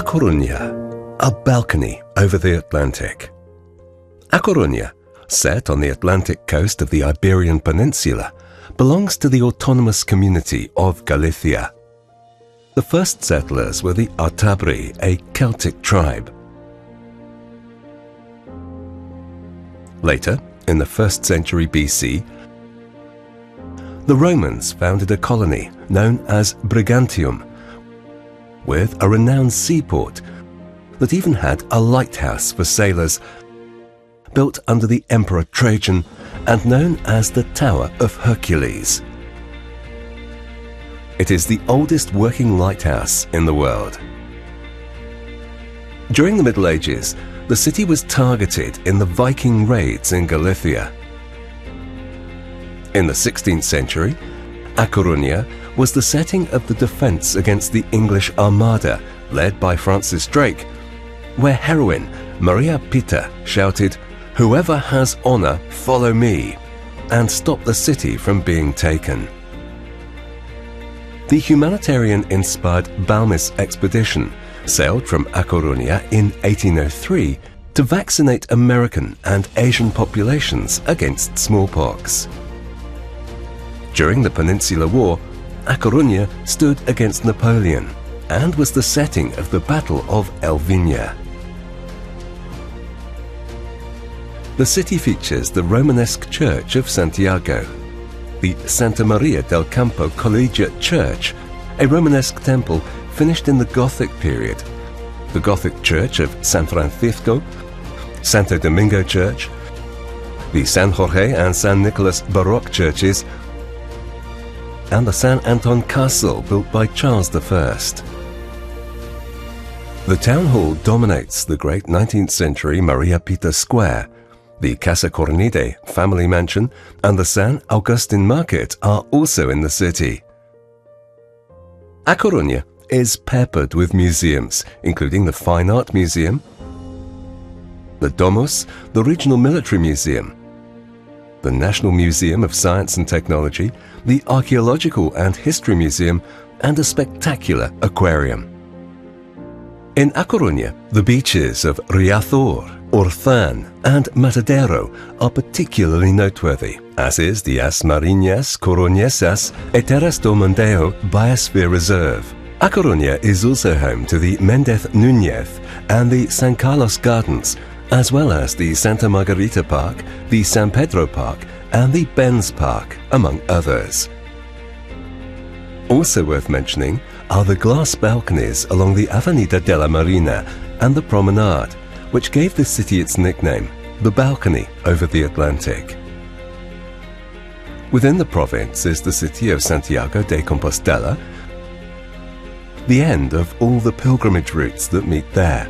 A Coruña, a balcony over the Atlantic. A Coruña, set on the Atlantic coast of the Iberian Peninsula, belongs to the autonomous community of Galicia. The first settlers were the Artabri, a Celtic tribe. Later, in the 1st century BC, the Romans founded a colony known as Brigantium, with a renowned seaport that even had a lighthouse for sailors, built under the Emperor Trajan and known as the Tower of Hercules. It is the oldest working lighthouse in the world. During the Middle Ages, the city was targeted in the Viking raids in Galicia. In the 16th century, A Coruña was the setting of the defense against the English Armada, led by Francis Drake, where heroine María Pita shouted, "Whoever has honor, follow me," and stopped the city from being taken. The humanitarian-inspired Balmis Expedition sailed from A Coruña in 1803 to vaccinate American and Asian populations against smallpox. During the Peninsular War, A Coruña stood against Napoleon and was the setting of the Battle of Elviña. The city features the Romanesque Church of Santiago, the Santa Maria del Campo Collegiate Church, a Romanesque temple finished in the Gothic period, the Gothic Church of San Francisco, Santo Domingo Church, the San Jorge and San Nicolas Baroque churches, and the San Antón Castle built by Charles I. The town hall dominates the great 19th century María Pita Square. The Casa Cornide family mansion and the San Agustin Market are also in the city. A Coruña is peppered with museums, including the Fine Art Museum, the Domus, the Regional Military Museum, the National Museum of Science and Technology, the Archaeological and History Museum, and a spectacular aquarium. In A Coruña, the beaches of Riazor, Orzán, and Matadero are particularly noteworthy, as is the As Marinas Coruñesas e Terras do Mondeo Biosphere Reserve. A Coruña is also home to the Méndez Núñez and the San Carlos Gardens, as well as the Santa Margarita Park, the San Pedro Park, and the Benz Park, among others. Also worth mentioning are the glass balconies along the Avenida de la Marina and the promenade, which gave the city its nickname, the balcony over the Atlantic. Within the province is the city of Santiago de Compostela, the end of all the pilgrimage routes that meet there.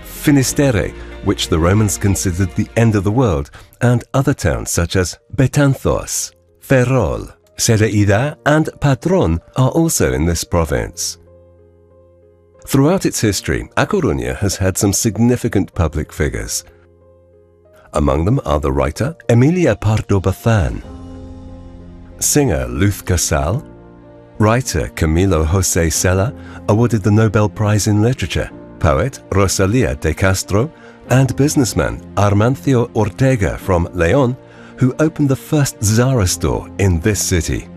Finisterre, which the Romans considered the end of the world, and other towns such as Betanzos, Ferrol, Cerdeira, and Padrón are also in this province. Throughout its history, A Coruña has had some significant public figures. Among them are the writer Emilia Pardo Bazán, singer Luz Casal, writer Camilo José Cela, awarded the Nobel Prize in Literature, poet Rosalía de Castro, and businessman Amancio Ortega from León, who opened the first Zara store in this city.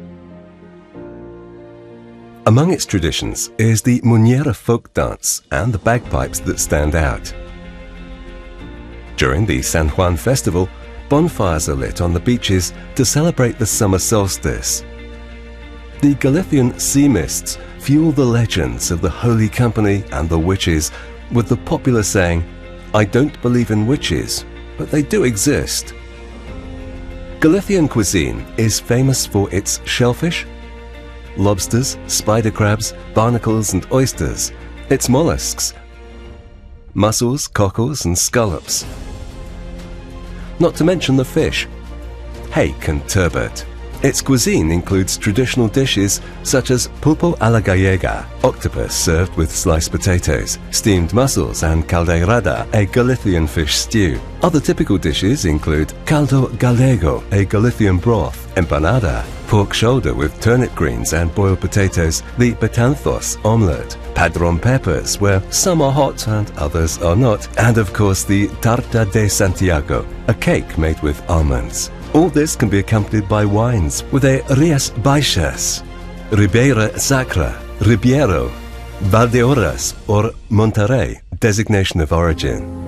Among its traditions is the Muñeira folk dance and the bagpipes that stand out. During the San Juan festival, bonfires are lit on the beaches to celebrate the summer solstice. The Galician sea mists fuel the legends of the Holy Company and the witches, with the popular saying, "I don't believe in witches, but they do exist." Galician cuisine is famous for its shellfish, lobsters, spider crabs, barnacles and oysters, its mollusks, mussels, cockles and scallops. Not to mention the fish, hake and turbot. Its cuisine includes traditional dishes such as pulpo a la gallega, octopus served with sliced potatoes, steamed mussels and caldeirada, a Galician fish stew. Other typical dishes include caldo gallego, a Galician broth, empanada, pork shoulder with turnip greens and boiled potatoes, the betanzos omelette, padron peppers, where some are hot and others are not, and of course the Tarta de Santiago, a cake made with almonds. All this can be accompanied by wines with a Rías Baixas, Ribeira Sacra, Ribeiro, Valdeorras or Monterrey designation of origin.